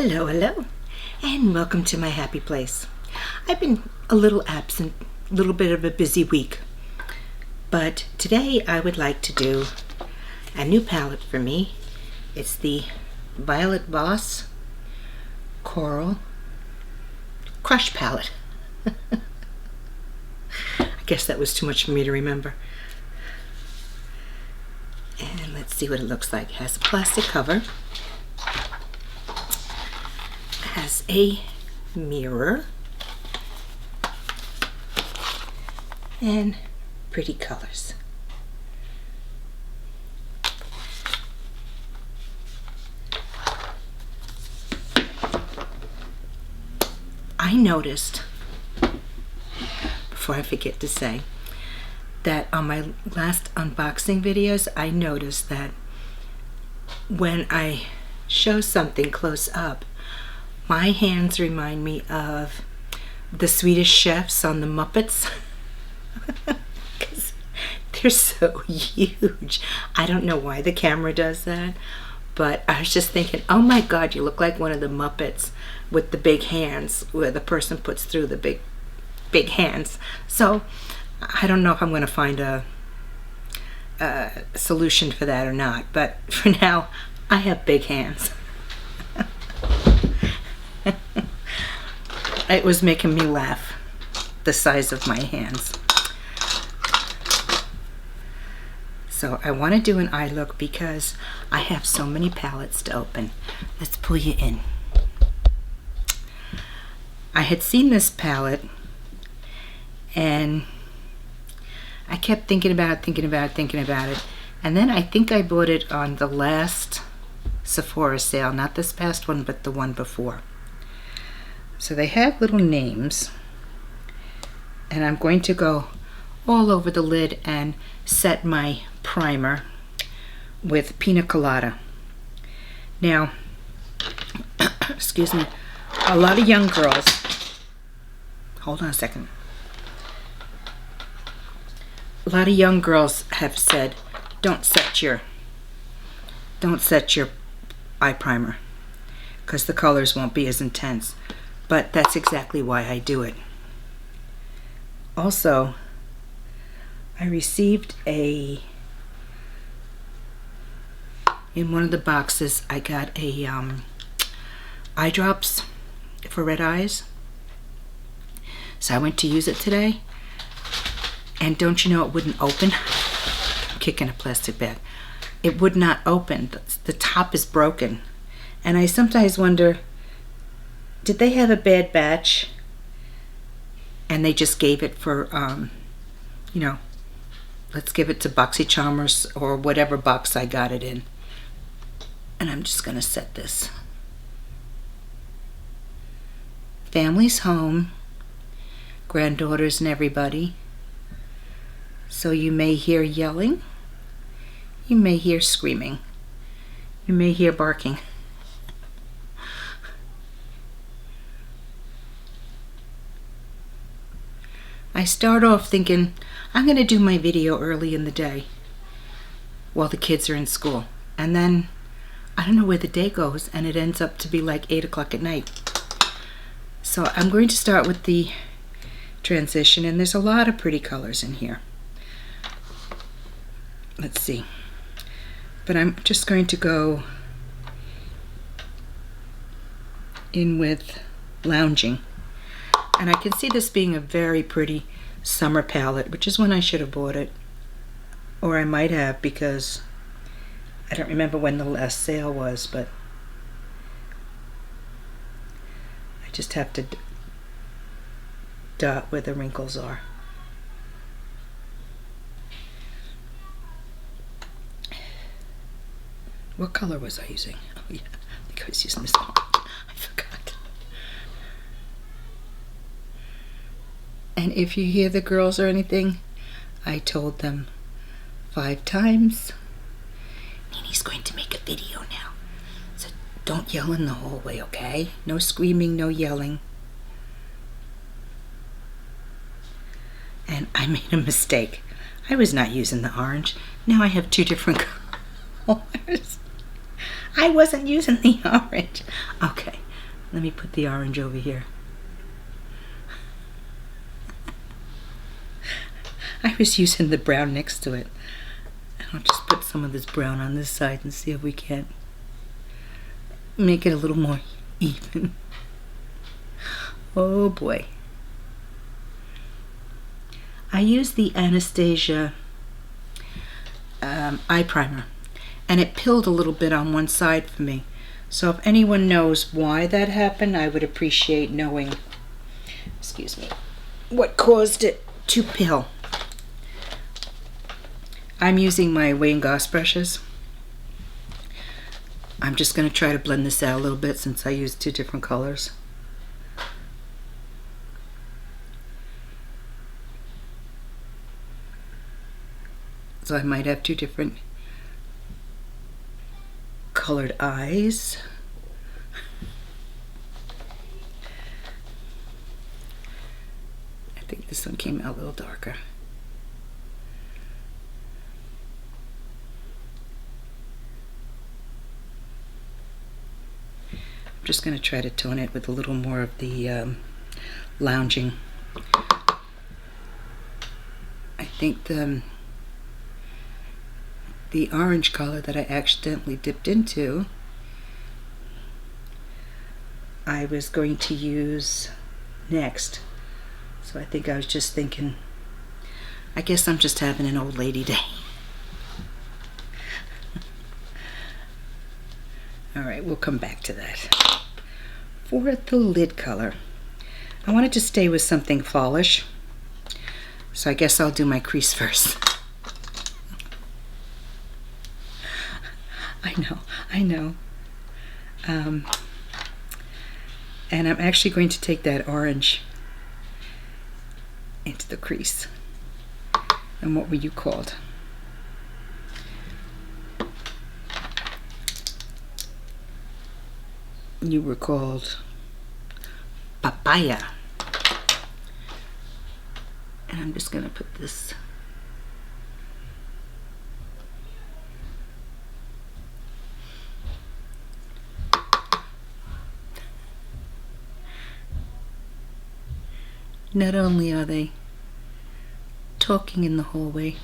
Hello, hello, and welcome to my happy place. I've been a little absent, a little bit of a busy week, but today I would like to do a new palette for me. It's the Violet Voss Coral Crush palette. I guess that was too much for me to remember. And let's see what it looks like. It has a plastic cover. Has a mirror and pretty colors. I noticed, before I forget to say, that on my last unboxing videos, I noticed that when I show something close up, my hands remind me of the Swedish chefs on the Muppets. Because they're so huge. I don't know why the camera does that, but I was just thinking, oh my God, you look like one of the Muppets with the big hands, where the person puts through the big hands. So I don't know if I'm going to find a solution for that or not, but for now, I have big hands. It was making me laugh, the size of my hands. So I want to do an eye look because I have so many palettes to open. Let's pull you in. I had seen this palette and I kept thinking about it. And then I think I bought it on the last Sephora sale, not this past one, but the one before. So they have little names, and I'm going to go all over the lid and set my primer with Pina Colada. Now, excuse me, a lot of young girls, hold on a second. A lot of young girls have said, don't set your eye primer because the colors won't be as intense. But that's exactly why I do it. Also, I received in one of the boxes, I got a eye drops for red eyes. So I went to use it today. And don't you know it wouldn't open? I'm kicking a plastic bag. It would not open. The top is broken. And I sometimes wonder, did they have a bad batch and they just gave it for, let's give it to BoxyCharm or whatever box I got it in. And I'm just going to set this. Family's home, granddaughters and everybody. So you may hear yelling, you may hear screaming, you may hear barking. I start off thinking, I'm going to do my video early in the day while the kids are in school. And then, I don't know where the day goes, and it ends up to be like 8 o'clock at night. So I'm going to start with the transition, and there's a lot of pretty colors in here. Let's see. But I'm just going to go in with Lounging. And I can see this being a very pretty summer palette, which is when I should have bought it. Or I might have, because I don't remember when the last sale was, but I just have to dot where the wrinkles are. What color was I using? Oh yeah, I think I was using this one. I forgot. And if you hear the girls or anything, I told them 5 times, Nini's going to make a video now. So don't yell in the hallway, okay? No screaming, no yelling. And I made a mistake. I was not using the orange. Now I have 2 different colors. I wasn't using the orange. Okay, Let me put the orange over here. I was using the brown next to it. I'll just put some of this brown on this side and see if we can make it a little more even. Oh boy. I use the Anastasia eye primer, and it pilled a little bit on one side for me. So if anyone knows why that happened, I would appreciate knowing, excuse me, what caused it to pill. I'm using my Wayne Goss brushes. I'm just going to try to blend this out a little bit since I used two different colors. So I might have two different colored eyes. I think this one came out a little darker. I'm just going to try to tone it with a little more of the lounging. I think the orange color that I accidentally dipped into, I was going to use next. So I think I was just thinking, I guess I'm just having an old lady day. Alright, we'll come back to that. For the lid color, I wanted to stay with something fallish, so I guess I'll do my crease first. I know. And I'm actually going to take that orange into the crease. And what were you called? You were called Papaya. And I'm just going to put this Not only are they talking in the hallway,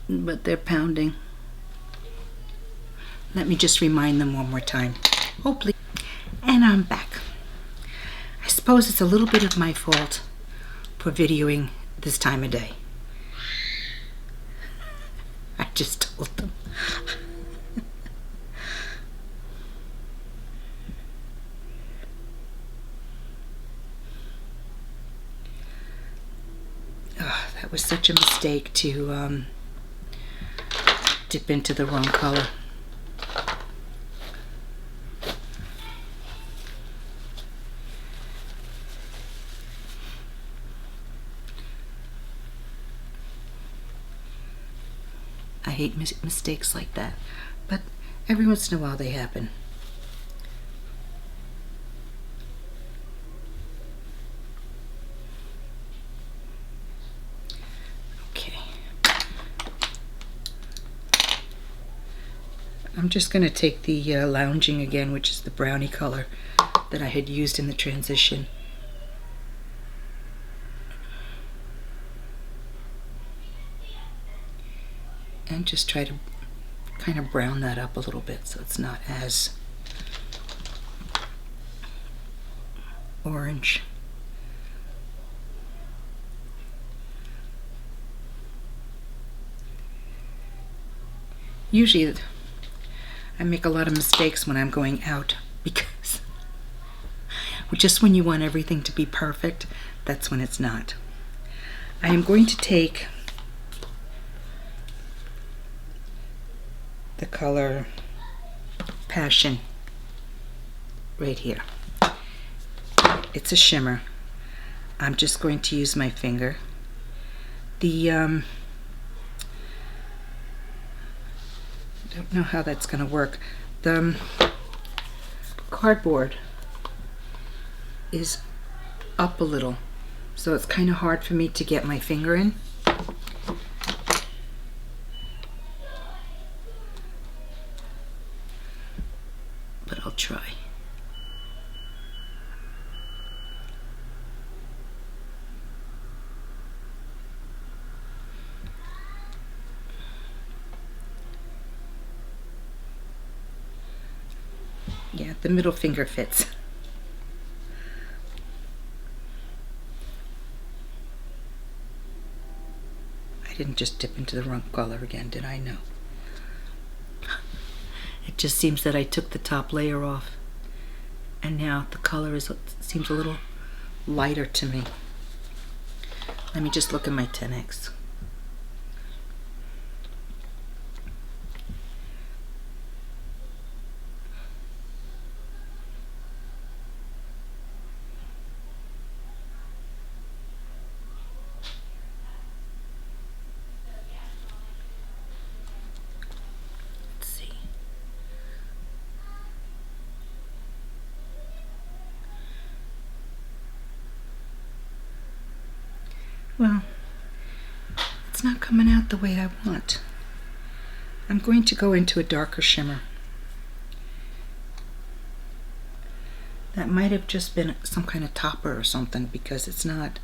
but they're pounding. Let me just remind them one more time. Oh, please. And I'm back. I suppose it's a little bit of my fault for videoing this time of day. I just told them. Oh, that was such a mistake to dip into the wrong color. I hate mistakes like that, but every once in a while they happen. Okay. I'm just going to take the lounging again, which is the brownie color that I had used in the transition. And just try to kind of brown that up a little bit so it's not as orange. Usually I make a lot of mistakes when I'm going out because just when you want everything to be perfect, that's when it's not. I am going to take the color Passion right here. It's a shimmer. I'm just going to use my finger. The I don't know how that's going to work. The cardboard is up a little, so it's kind of hard for me to get my finger in. but I'll try. Yeah, the middle finger fits. I didn't just dip into the wrong color again, did I? No. It just seems that I took the top layer off, and now the color seems a little lighter to me. Let me just look at my 10X. Well, it's not coming out the way I want. I'm going to go into a darker shimmer. That might have just been some kind of topper or something, because it's not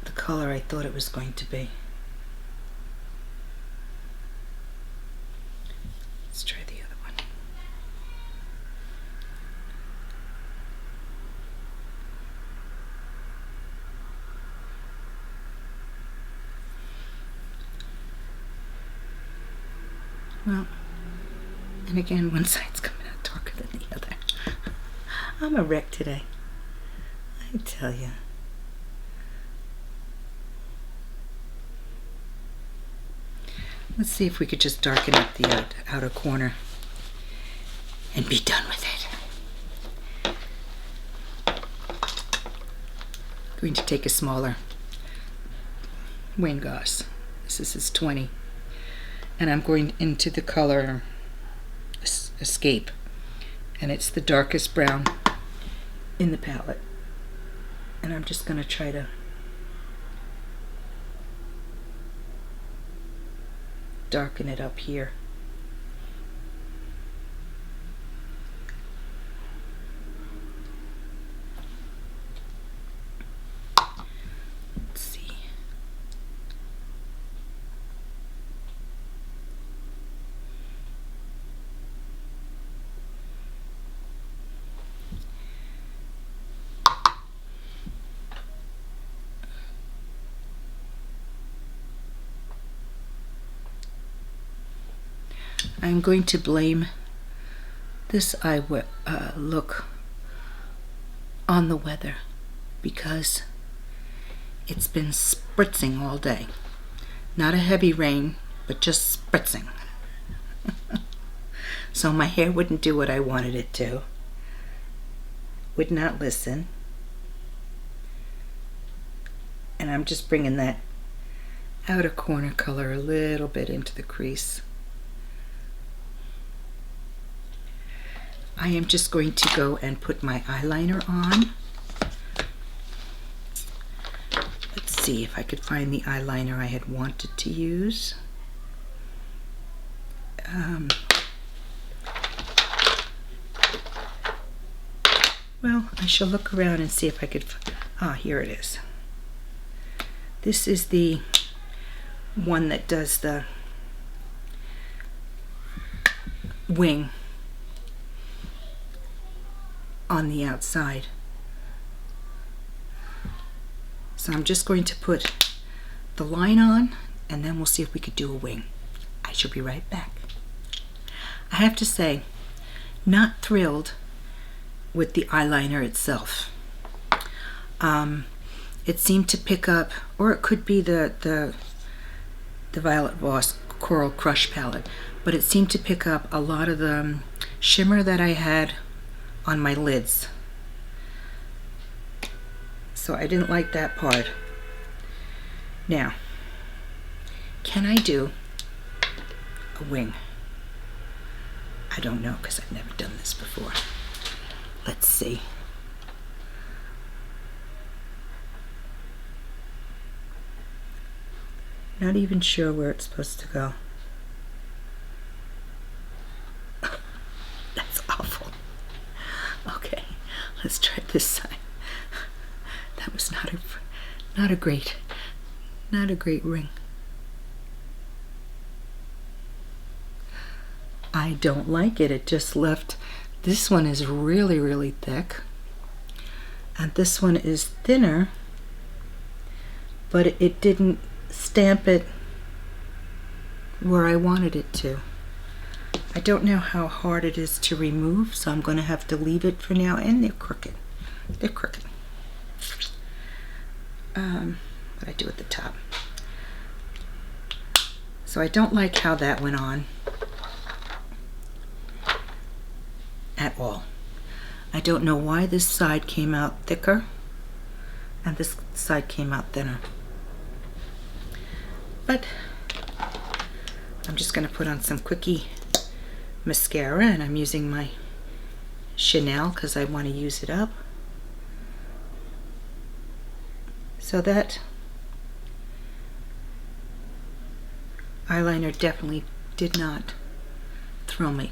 the color I thought it was going to be. Let's try the other one. Well, and again, one side's coming out darker than the other. I'm a wreck today, I tell you. Let's see if we could just darken up the outer corner and be done with it. I'm going to take a smaller wing gauze. This is 20. And I'm going into the color Escape, and it's the darkest brown in the palette, and I'm just going to try to darken it up here. Let's see. I'm going to blame this eye look on the weather, because it's been spritzing all day. Not a heavy rain, but just spritzing. So my hair wouldn't do what I wanted it to. Would not listen. And I'm just bringing that outer corner color a little bit into the crease. I am just going to go and put my eyeliner on. Let's see if I could find the eyeliner I had wanted to use. Well, I shall look around and see if I could. Here it is. This is the one that does the wing on the outside. So I'm just going to put the line on, and then we'll see if we could do a wing. I shall be right back. I have to say, not thrilled with the eyeliner itself. It seemed to pick up, or it could be the Violet Voss Coral Crush palette, but it seemed to pick up a lot of the shimmer that I had on my lids. So I didn't like that part. Now, can I do a wing? I don't know, because I've never done this before. Let's see. Not even sure where it's supposed to go. Let's try this side. That was not a great ring. I don't like it. It just left. This one is really, really thick, and this one is thinner, but it didn't stamp it where I wanted it to. I don't know how hard it is to remove, so I'm going to have to leave it for now. And they're crooked. They're crooked. What I do at the top. So I don't like how that went on at all. I don't know why this side came out thicker and this side came out thinner. But I'm just going to put on some quickie mascara, and I'm using my Chanel because I want to use it up. So that eyeliner definitely did not throw me.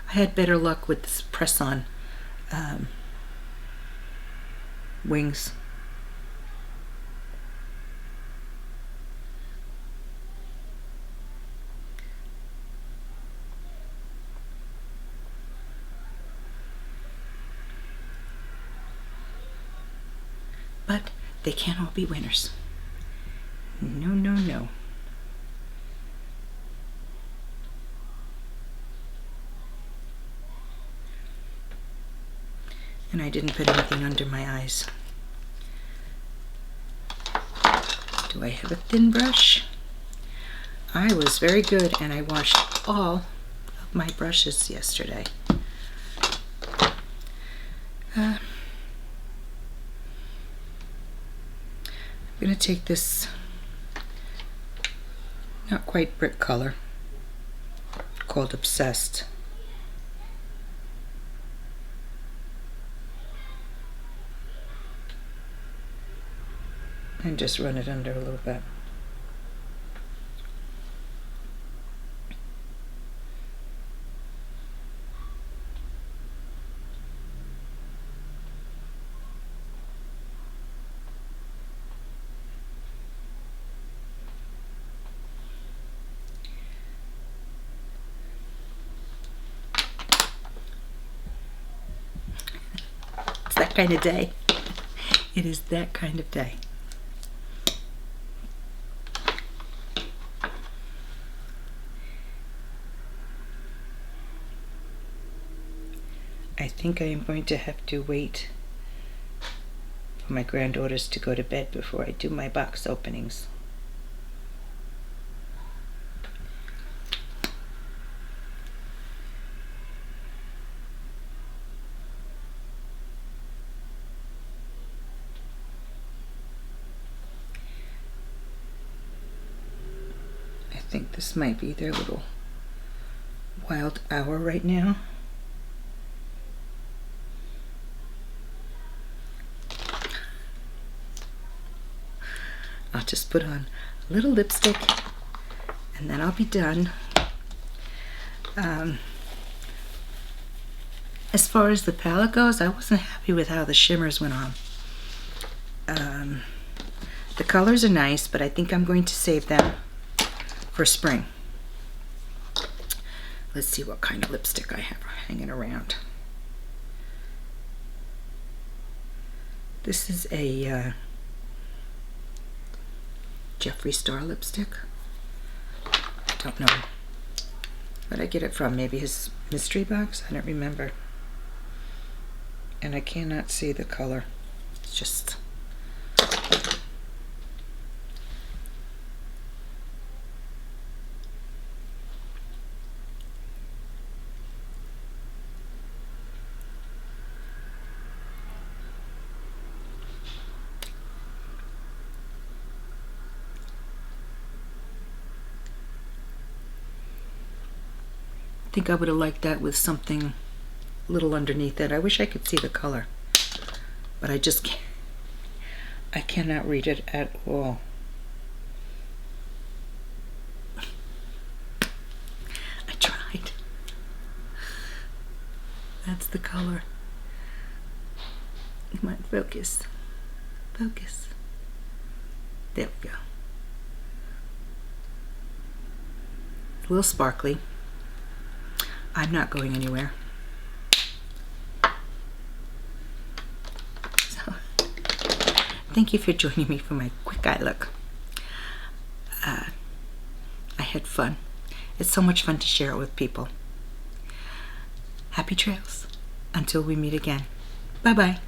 I had better luck with this press-on wings. But they can't all be winners. No, no, no. And I didn't put anything under my eyes. Do I have a thin brush? I was very good, and I washed all of my brushes yesterday. I'm going to take this not quite brick color called Obsessed. And just run it under a little bit. It's that kind of day. It is that kind of day. I think I am going to have to wait for my granddaughters to go to bed before I do my box openings. I think this might be their little wild hour right now. I'll just put on a little lipstick and then I'll be done. As far as the palette goes, I wasn't happy with how the shimmers went on. The colors are nice, but I think I'm going to save them for spring. Let's see what kind of lipstick I have hanging around. This is a Jeffree Star lipstick. I don't know where'd I get it from. Maybe his mystery box? I don't remember. And I cannot see the color. It's just... I think I would have liked that with something a little underneath it. I wish I could see the color, but I just can't. I cannot read it at all. I tried. That's the color. Come on, focus. Focus. There we go. A little sparkly. I'm not going anywhere. So, thank you for joining me for my quick eye look. I had fun. It's so much fun to share it with people. Happy trails. Until we meet again. Bye-bye.